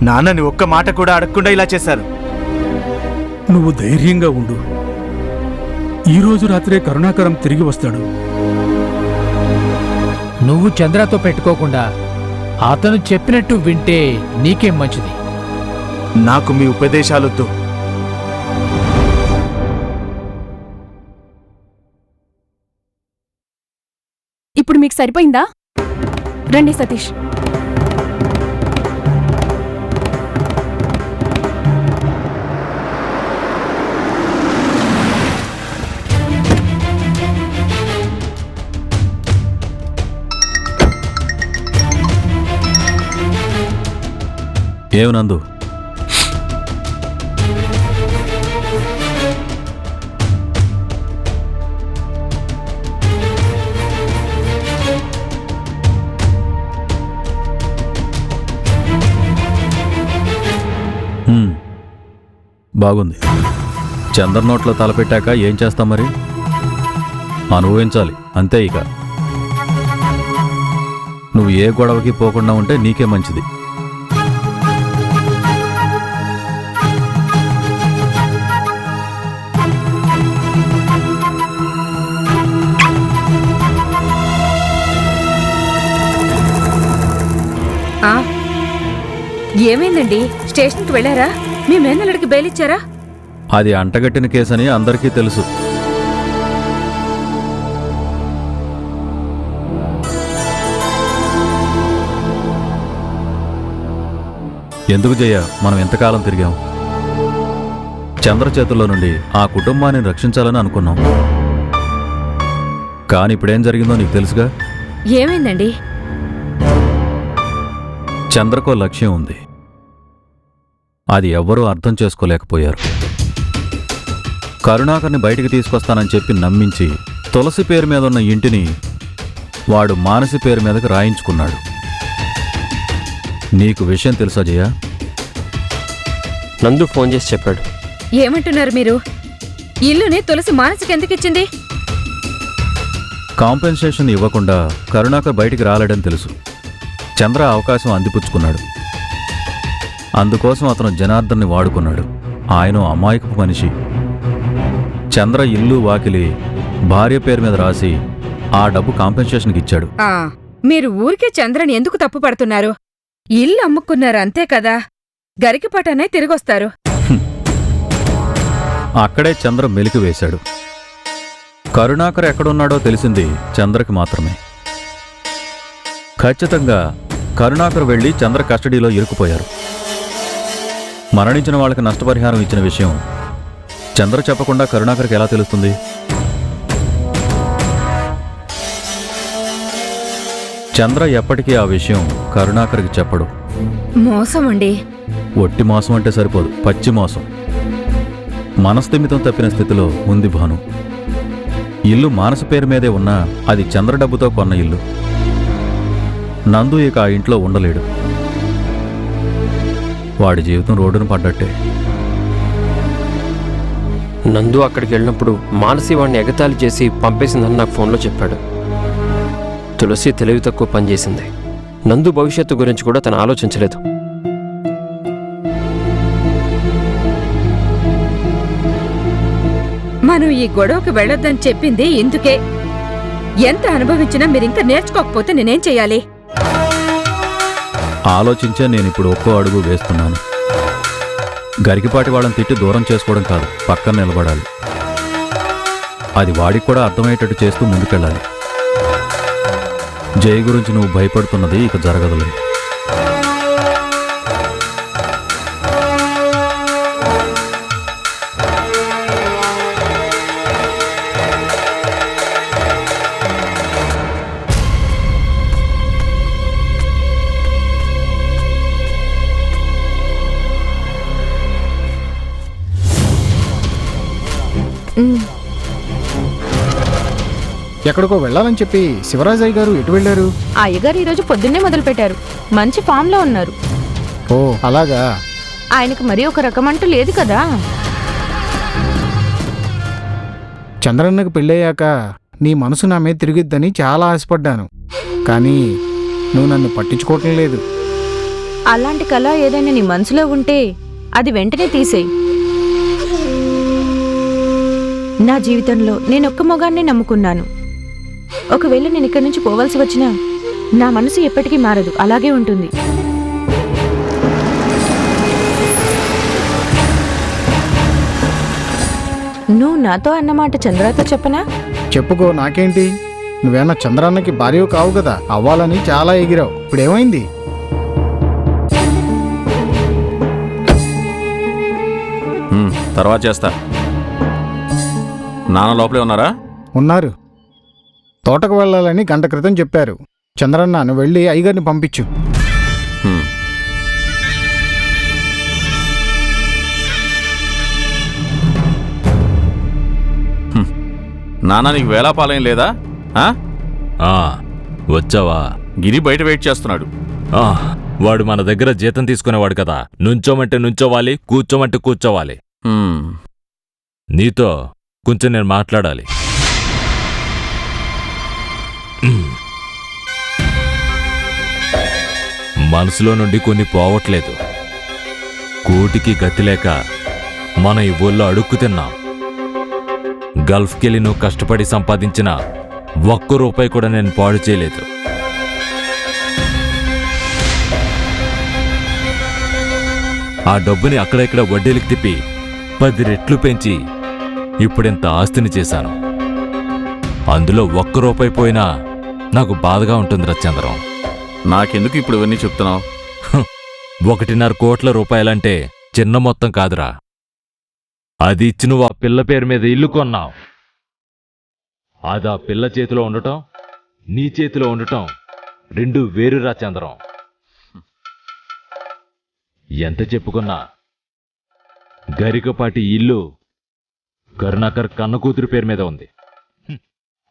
నాన్నని ఒక్క మాట కూడా అడగకుండా ఇలా చేశారు. నువ్వు ధైర్యంగా ఉండు. ఈరోజు రాత్రే కరుణాకరం తిరిగి వస్తాడు. నువ్వు చంద్రతో పెట్టుకోకుండా అతను చెప్పినట్టు వింటే నీకేం మంచిది. నాకు మీ ఉపదేశాలొద్దు. ఇప్పుడు మీకు సరిపోయిందా? రండి సతీష్. ఏమనందు? బాగుంది. చంద్ర నోట్లో తలపెట్టాక ఏం చేస్తాం మరి? అనుభవించాలి అంతే. ఇక నువ్వు ఏ గొడవకి పోకుండా ఉంటే నీకే మంచిది. ఏమైందండి? స్టేషన్కి వెళ్ళారా? మీ మేనల్లుడికి బెయిలిచ్చారా? అది అంటగట్టిన కేసని అందరికీ తెలుసు. ఎందుకు జయ మనం ఎంతకాలం తిరిగాం? చంద్ర చేతుల్లో నుండి ఆ కుటుంబాన్ని రక్షించాలని అనుకున్నాం. కానీ ఇప్పుడేం జరిగిందో నీకు తెలుసుగా. ఏమైందండి? చంద్రకో లక్ష్యం ఉంది. అది ఎవ్వరూ అర్థం చేసుకోలేకపోయారు. కరుణాకర్ని బయటికి తీసుకొస్తానని చెప్పి నమ్మించి తులసి పేరు మీద ఉన్న ఇంటిని వాడు మానసి పేరు మీదకి రాయించుకున్నాడు. నీకు విషయం తెలుసా జయ? నందు ఫోన్ చేసి చెప్పాడు. ఏమంటున్నారు మీరు? ఇల్లుని తులసి మానసికి ఎందుకిచ్చింది? కాంపెన్సేషన్ ఇవ్వకుండా కరుణాకర్ బయటికి రాలేడని తెలుసు. చంద్ర అవకాశం అందిపుచ్చుకున్నాడు. అందుకోసం అతను జనార్దన్ని వాడుకున్నాడు. ఆయన అమాయకపు మనిషి. చంద్ర ఇల్లు వాకిలి భార్య పేరు మీద రాసి ఆ డబ్బు కాంపెన్సేషన్కి ఇచ్చాడు. మీరు ఊరికే చంద్రని ఎందుకు తప్పు పడుతున్నారు? ఇల్లు అమ్ముకున్నారు అంతే కదా. గరికిపటనే తిరిగొస్తారు. అక్కడే చంద్ర మెలికి వేశాడు. కరుణాకర్ ఎక్కడున్నాడో తెలిసింది చంద్రకి మాత్రమే. ఖచ్చితంగా కరుణాకర్ వెళ్లి చంద్ర కస్టడీలో ఇరుక్కుపోయారు. మరణించిన వాళ్ళకి నష్టపరిహారం ఇచ్చిన విషయం చంద్ర చెప్పకుండా కరుణాకర్కి ఎలా తెలుస్తుంది? చంద్ర ఎప్పటికీ ఆ విషయం కరుణాకర్కి చెప్పడు. మోసం అండి. ఒట్టి మోసం అంటే సరిపోదు, పచ్చి మోసం. మనస్థిమితం తప్పిన స్థితిలో ఉంది భాను. ఇల్లు మానస పేరు మీదే ఉన్నా అది చంద్ర డబ్బుతో కొన్న ఇల్లు. నందు ఇక ఆ ఇంట్లో ఉండలేడు. వాడి జీవితం రోడ్డును పడ్డట్టే. నందు అక్కడికి వెళ్ళినప్పుడు మానసి వాడిని ఎగతాళి చేసి పంపేసిందని నాకు ఫోన్లో చెప్పాడు. తులసి తెలివి తక్కువ పనిచేసింది. నందు భవిష్యత్తు గురించి కూడా తను ఆలోచించలేదు. మనం ఈ గొడవకి వెళ్ళొద్దని చెప్పింది ఇందుకే. ఎంత అనుభవించినా మీరింకా నేర్చుకోకపోతే నేనేం చెయ్యాలి? ఆలోచించే నేనిప్పుడు ఒక్కో అడుగు వేస్తున్నాను. గరికిపాటి వాళ్ళని తిట్టి దూరం చేసుకోవడం కాదు, పక్కన నిలబడాలి. అది వాడికి కూడా అర్థమయ్యేటట్టు చేస్తూ ముందుకెళ్ళాలి. జయ గురించి నువ్వు భయపడుతున్నది ఇక జరగదులే. ఎక్కడికో వెళ్ళాలని చెప్పి శివరాజయ్య గారు ఎటు వెళ్ళారు? ఆ అయ్యగారు ఈరోజు పొద్దున్నే మొదలుపెట్టారు. మంచి ఫామ్లో ఉన్నారు. ఓ అలాగా. ఆయనకు మరీ ఒక రకమంటూ లేదు కదా. చంద్రన్నకు పెళ్ళయ్యాక నీ మనసు నా మీద తిరిగిద్దని చాలా ఆశపడ్డాను. కానీ నువ్వు నన్ను పట్టించుకోవటం లేదు. అలాంటి కళ ఏదైనా నీ మనసులో ఉంటే అది వెంటనే తీసేయి. నా జీవితంలో నేను ఒక్క మొగాన్ని నమ్ముకున్నాను. ఒకవేళ నేను ఇక్కడి నుంచి పోవాల్సి వచ్చినా నా మనసు ఎప్పటికీ మారదు, అలాగే ఉంటుంది. నువ్వు నాతో అన్నమాట చంద్రతో చెప్పనా? చెప్పుకో, నాకేంటి? నువ్వేనా చంద్రాన్నకి భార్య కావు కదా, అవ్వాలని చాలా ఎగిరావు. ఇప్పుడేమైంది? తర్వాత చేస్తా. నాన్న లోపలే ఉన్నారా? ఉన్నారు. తోటకు వెళ్ళాలని గంట క్రితం చెప్పారు. చంద్రన్న, నువ్వు వెళ్ళి అయ్యగారిని పంపించు. హ్మ్. నాన్న, నీకు వేలాపాలయం లేదా? వచ్చావా? గిరి బయట వెయిట్ చేస్తున్నాడు. వాడు మన దగ్గర జీతం తీసుకునేవాడు కదా. నుంచోమంటే నుంచోవాలి, కూర్చోమంటే కూర్చోవాలి. నీతో కొంచెం నేను మాట్లాడాలి. మనసులో నుండి కొన్ని పోవట్లేదు. కూటికి గతి లేక మన ఈ ఊళ్ళో అడుక్కు తిన్నాం. గల్ఫ్కెళ్ళి నువ్వు కష్టపడి సంపాదించిన ₹1 కూడా నేను పాడు చేయలేదు. ఆ డబ్బుని అక్కడెక్కడ వడ్డీలకు తిప్పి 10 రెట్లు పెంచి ఇప్పుడింత ఆస్తిని చేశాను. అందులో ₹1 పోయినా నాకు బాధగా ఉంటుందిరా చంద్రం. నాకెందుకు ఇప్పుడు ఇవన్నీ చెప్తున్నావు? 1.5 కోట్ల రూపాయలంటే చిన్న మొత్తం కాదురా. అది ఇచ్చి నువ్వు ఆ పిల్ల పేరు మీద ఇల్లు కొన్నావు. అది ఆ పిల్ల చేతిలో ఉండటం, నీ చేతిలో ఉండటం రెండు వేరురా చంద్రం. ఎంత చెప్పుకున్నా గరికపాటి ఇల్లు కరుణాకర్ కన్న కూతురు పేరు మీద ఉంది.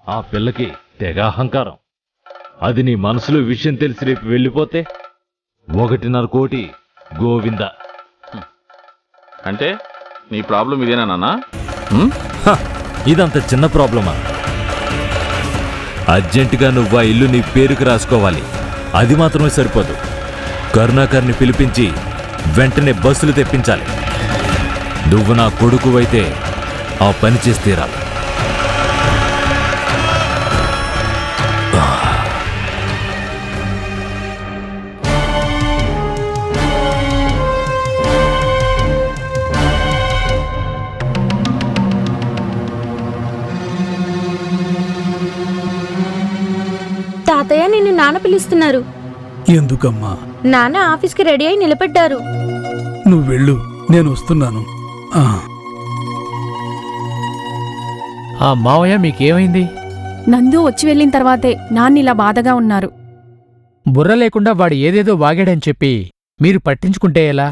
ఆ పిల్లకి తెగ అహంకారం. అది నీ మనసులో విషయం తెలిసి రేపు వెళ్ళిపోతే 1.5 కోటి గోవింద. అంటే నీ ప్రాబ్లం ఇదేనా నాన్న? ఇదంత చిన్న ప్రాబ్లమా? అర్జెంటుగా నువ్వు ఆ ఇల్లు నీ పేరుకు రాసుకోవాలి. అది మాత్రమే సరిపోదు. కరుణాకర్ని పిలిపించి వెంటనే బస్సులు తెప్పించాలి. నువ్వు నా కొడుకువైతే ఆ పని చేసి తీరాలి. తాతయ్య, నిన్ను నాన్న పిలుస్తున్నారు. ఎందుకమ్మా? నాన్న ఆఫీస్కి రెడీ అయి నిలబడ్డారు. నువ్వు వెళ్ళు, నేను వస్తున్నాను. ఆ మావయ్య, మీకేమైంది? నందు వచ్చి వెళ్ళిన తర్వాతే నాన్నిలా బాధగా ఉన్నారు. బుర్ర లేకుండా వాడు ఏదేదో వాగాడని చెప్పి మీరు పట్టించుకుంటే ఎలా?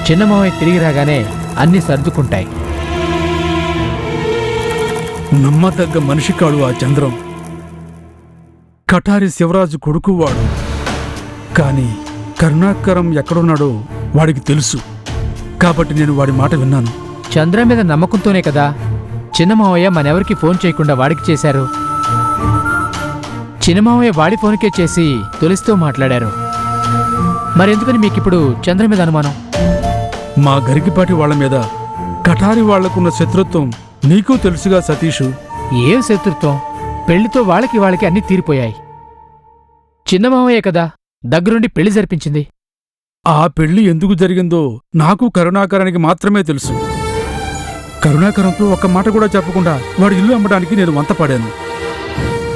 చిన్న మావయ్య తిరిగి రాగానే అన్నీ సర్దుకుంటాయి. నమ్మదగ్గ మనిషి కాడు ఆ చంద్రం. కటారి శివరాజు కొడుకు వాడు. కాని కరుణాకరం ఎక్కడున్నాడో వాడికి తెలుసు. కాబట్టి నేను వాడి మాట విన్నాను. చంద్ర మీద నమ్మకంతోనే కదా చిన్న మావయ్య మనెవరికి ఫోన్ చేయకుండా వాడికి చేశారు. చిన్న మావయ్య వాడి ఫోన్కే చేసి తులసితో మాట్లాడారు. మరెందుకని మీకిప్పుడు చంద్ర మీద అనుమానం? మా గరికిపాటి వాళ్ల మీద కటారి వాళ్లకున్న శత్రుత్వం నీకు తెలుసుగా సతీషు. ఏం శత్రుత్వం? పెళ్లితో వాళ్ళకి అన్నీ తీరిపోయాయి. చిన్న మావయ్య కదా దగ్గరుండి పెళ్లి జరిపించింది. ఆ పెళ్లి ఎందుకు జరిగిందో నాకు కరుణాకరానికి మాత్రమే తెలుసు. కరుణాకరంతో ఒక్క మాట కూడా చెప్పకుండా వాడి ఇల్లు అమ్మడానికి నేను వంతపడాను.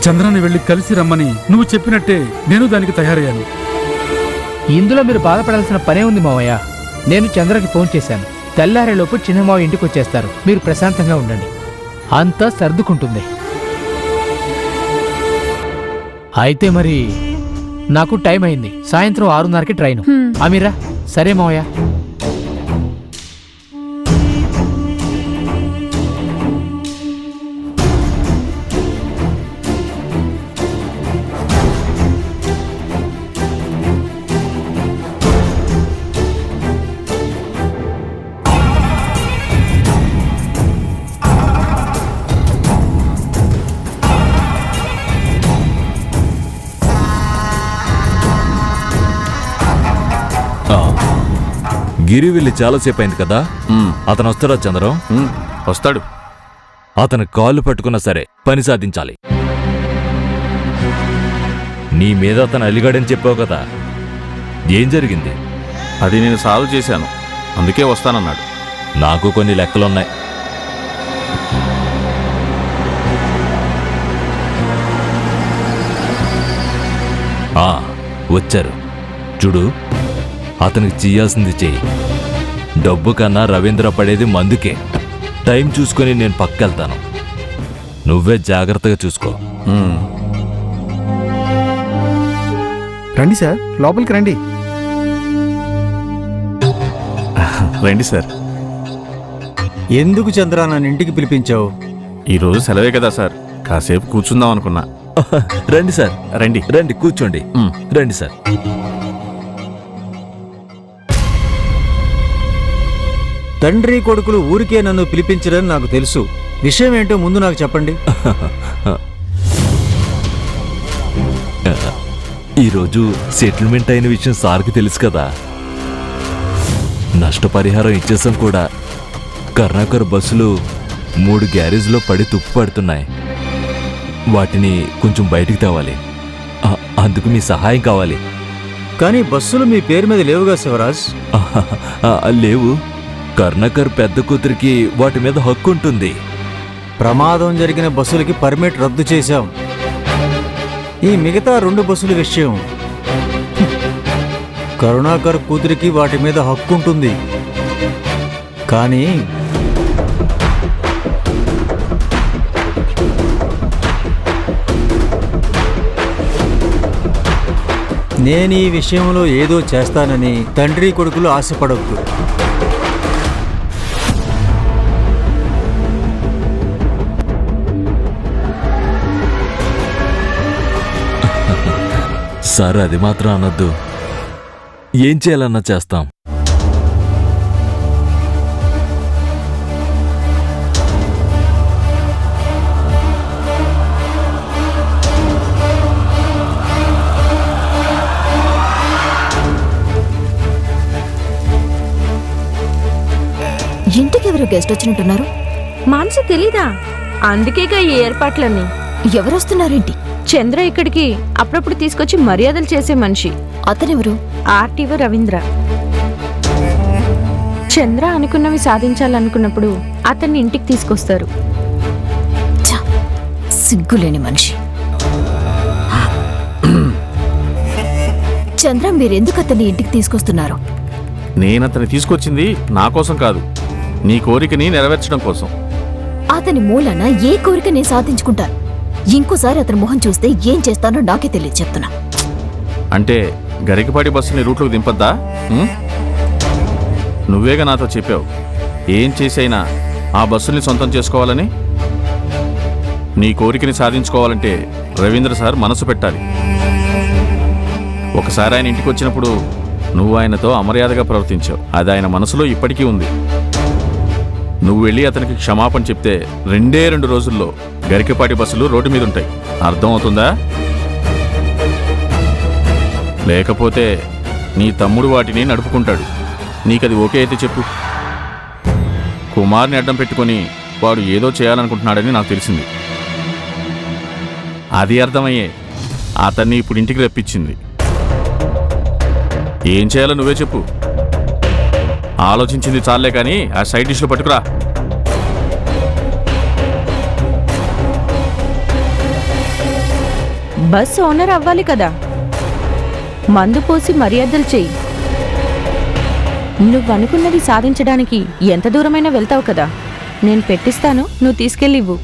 చంద్రాన్ని వెళ్ళి కలిసి రమ్మని నువ్వు చెప్పినట్టే నేను దానికి తయారయ్యాను. ఇందులో మీరు బాధపడాల్సిన పనే ఉంది మావయ్య. నేను చంద్రకి ఫోన్ చేశాను. తెల్లారేలోపు చిన్నమావ ఇంటికొచ్చేస్తారు. మీరు ప్రశాంతంగా ఉండండి, అంతా సర్దుకుంటుంది. అయితే మరి నాకు టైం అయింది. సాయంత్రం 6:30కి ట్రైను. అమీరా, సరే మావయ్య. గిరి వెళ్ళి చాలాసేపు అయింది కదా. అతను వస్తాడా చంద్రం? వస్తాడు. అతను కాళ్ళు పట్టుకున్నా సరే పని సాధించాలి. నీ మీద అతను అలిగాడని చెప్పావు కదా, ఏం జరిగింది? అది నేను సాల్వ్ చేశాను, అందుకే వస్తానన్నాడు. నాకు కొన్ని లెక్కలున్నాయి. వచ్చారు చూడు, అతనికి చెయ్యాల్సింది చెయ్యి. డబ్బు కన్నా రవీంద్ర పడేది మందుకే. టైం చూసుకొని నేను పక్కెళ్తాను, నువ్వే జాగ్రత్తగా చూసుకో. రండి సార్, లోపలికి రండి. రండి సార్. ఎందుకు చంద్ర నన్ను ఇంటికి పిలిపించావు? ఈరోజు సెలవే కదా సార్, కాసేపు కూర్చుందాం అనుకున్నా. రండి సార్, రండి రండి కూర్చోండి. రండి సార్. తండ్రి కొడుకులు ఊరికే నన్ను పిలిపించరని నాకు తెలుసు. విషయం ఏంటో ముందు నాకు చెప్పండి. ఈరోజు సెటిల్మెంట్ అయిన విషయం సార్కి తెలుసు కదా. నష్టపరిహారం ఇచ్చేసాం కూడా. కరుణాకర్ బస్సులు 3 గ్యారేజ్లో పడి తుప్పు పడుతున్నాయి. వాటిని కొంచెం బయటికి తేవాలి. అందుకు మీ సహాయం కావాలి. కానీ బస్సులు మీ పేరు మీద లేవుగా శివరాజ్. లేవు. కరుణాకర్ పెద్ద కూతురికి వాటి మీద హక్కు ఉంటుంది. ప్రమాదం జరిగిన బస్సులకి పర్మిట్ రద్దు చేశాం. ఈ మిగతా 2 బస్సుల విషయం, కరుణాకర్ కూతురికి వాటి మీద హక్కు ఉంటుంది. కానీ నేను ఈ విషయంలో ఏదో చేస్తానని తండ్రి కొడుకులు ఆశపడొద్దు. సార్ అది మాత్రం అనొద్దు. ఏం చేయాలన్నా చేస్తాం. ఇంటికి ఎవరో గెస్ట్ వచ్చినట్టున్నారు. మానసి తెలీదా? అందుకేగా ఈ ఏర్పాట్లన్నీ. ఎవరొస్తున్నారేంటి? చంద్ర ఇక్కడికి అప్పుడప్పుడు తీసుకొచ్చి మర్యాదలు చేసే మనిషి. అతనెవరు? ఆర్టీఓ రవీంద్ర. చంద్ర అనుకున్నవి సాధించాలనుకున్నప్పుడు అతన్ని ఇంటికి తీసుకొస్తారు. సిగ్గులేని మనిషి. చంద్ర, మీరెందుకు అతన్ని ఇంటికి తీసుకొస్తున్నారు? నేనతన్ని తీసుకొచ్చింది నా కోసం కాదు, నీ కోరికని నెరవేర్చడం కోసం. అతని మూలన ఏ కోరిక నేను సాధించుకుంటాను. ఇంకోసారి అతని మొహం చూస్తే ఏం చేస్తానో నాకే తెలియదు చెప్తున్నా. అంటే గరికపాటి బస్సుని రూట్లోకి దింపద్దా? నువ్వేగా నాతో చెప్పావు, ఏం చేసైనా ఆ బస్సుల్ని సొంతం చేసుకోవాలని. నీ కోరికని సాధించుకోవాలంటే రవీంద్ర సార్ మనసు పెట్టాలి. ఒకసారి ఆయన ఇంటికి వచ్చినప్పుడు నువ్వు ఆయనతో అమర్యాదగా ప్రవర్తించావు. అది ఆయన మనసులో ఇప్పటికీ ఉంది. నువ్వు వెళ్ళి అతనికి క్షమాపణ చెప్తే 2 రోజుల్లో గరికపాటి బస్సులు రోడ్డు మీద ఉంటాయి. అర్థమవుతుందా? లేకపోతే నీ తమ్ముడు వాటిని నడుపుకుంటాడు. నీకది ఓకే అయితే చెప్పు. కుమార్ని అడ్డం పెట్టుకొని వాడు ఏదో చేయాలనుకుంటున్నాడని నాకు తెలిసింది. అది అర్థమయ్యే అతన్ని ఇప్పుడు ఇంటికి రప్పించింది. ఏం చేయాలో నువ్వే చెప్పు. ఆలోచించింది చాలే కానీ ఆ సైడ్ డిష్లో పట్టుకురా. బస్ ఓనర్ అవ్వాలి కదా, మందు పోసి మర్యాదలు చెయ్యి. నువ్వనుకున్నది సాధించడానికి ఎంత దూరమైనా వెళ్తావు కదా. నేను పెట్టిస్తాను, నువ్వు తీసుకెళ్ళివ్వు.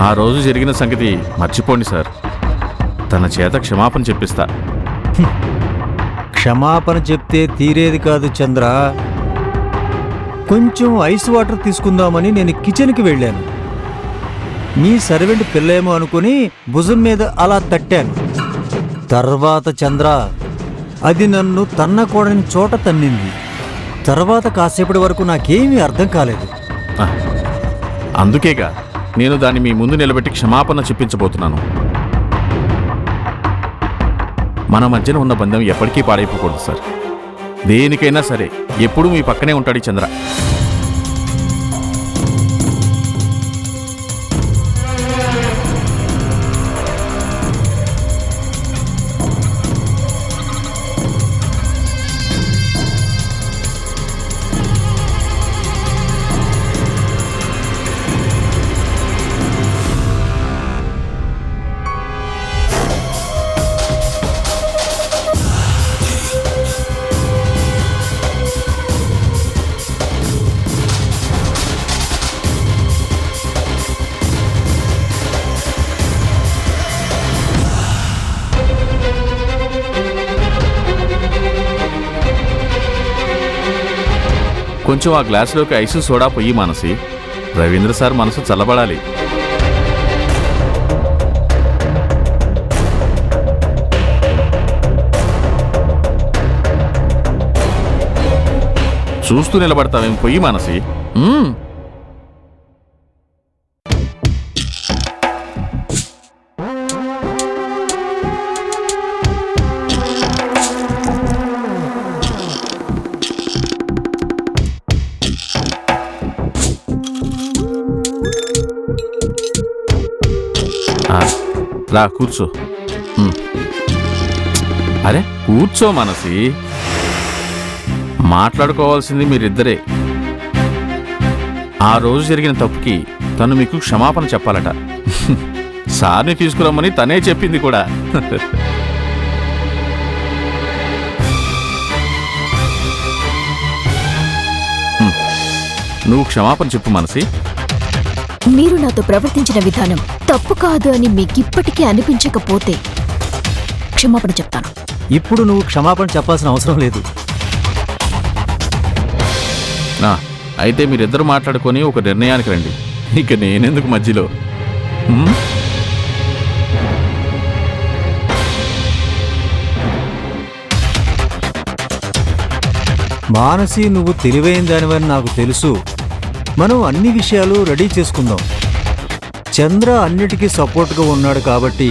ఆ రోజు జరిగిన సంగతి మర్చిపోండి సార్. తన చేత క్షమాపణ చెప్పిస్తా. క్షమాపణ చెప్తే తీరేది కాదు చంద్ర. కొంచెం ఐస్ వాటర్ తీసుకుందామని నేను కిచెన్కి వెళ్ళాను. మీ సర్వెంట్ పిల్లేమో అనుకుని భుజం మీద అలా తట్టాను. తర్వాత చంద్ర అది నన్ను తన్నకూడని చోట తన్నింది. తర్వాత కాసేపటి వరకు నాకేమీ అర్థం కాలేదు. అందుకేగా నేను దాన్ని మీ ముందు నిలబెట్టి క్షమాపణ చెప్పించబోతున్నాను. మన మధ్యన ఉన్న బంధం ఎప్పటికీ పాడైపోకూడదు సార్. దేనికైనా సరే ఎప్పుడూ మీ పక్కనే ఉంటాడు ఈ చంద్ర. కొంచెం ఆ గ్లాసులోకి ఐసు సోడా పొయ్యి మానసి. రవీంద్ర సార్ మనసు చల్లబడాలి. చూస్తూ నిలబడతావేం, పొయ్యి మానసి. రా కూర్చో. అరే కూర్చో మానసి. మాట్లాడుకోవాల్సింది మీరిద్దరే. ఆ రోజు జరిగిన తప్పుకి తను మీకు క్షమాపణ చెప్పాలట. సార్ని తీసుకురమ్మని తనే చెప్పింది కూడా. నువ్వు క్షమాపణ చెప్పు మానసి. మీరు నాతో ప్రవర్తించిన విధానం తప్పు కాదు అని మీకిప్పటికీ అనిపించకపోతే క్షమాపణ చెప్తాను. ఇప్పుడు నువ్వు క్షమాపణ చెప్పాల్సిన అవసరం లేదు. అయితే మీరిద్దరు మాట్లాడుకొని ఒక నిర్ణయానికి రండి. ఇక నేనెందుకు మధ్యలో. మానసి, నువ్వు తెలివైన దానివని నాకు తెలుసు. మనం అన్ని విషయాలు రెడీ చేసుకుందాం. చంద్ర అన్నిటికీ సపోర్ట్గా ఉన్నాడు కాబట్టి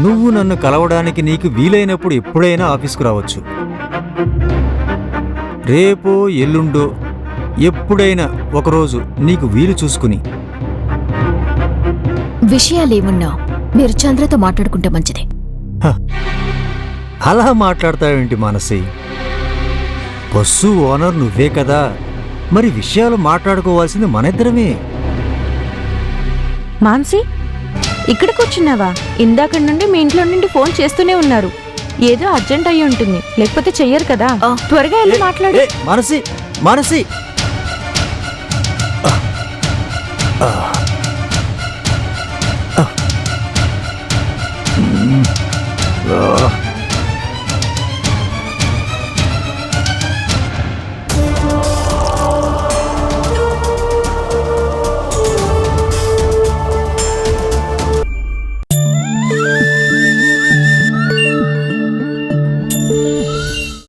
నువ్వు నన్ను కలవడానికి నీకు వీలైనప్పుడు ఎప్పుడైనా ఆఫీస్కు రావచ్చు. రేపో ఎల్లుండో ఎప్పుడైనా ఒకరోజు నీకు వీలు చూసుకుని. విషయాలేమున్నా మీరు చంద్రతో మాట్లాడుకుంటే మంచిది. అలా మాట్లాడతావేంటి మానసి? బస్సు ఓనర్ నువ్వే కదా, మరి విషయాలు మాట్లాడుకోవాల్సింది మనిద్దరమే. మాన్సి, ఇక్కడ కూర్చున్నావా? ఇందాక నుండి మీ ఇంట్లో నుండి ఫోన్ చేస్తూనే ఉన్నారు. ఏదో అర్జెంట్ అయ్యి ఉంటుంది, లేకపోతే చెయ్యరు కదా. త్వరగా వెళ్ళి మాట్లాడు. మానసి, మానసి.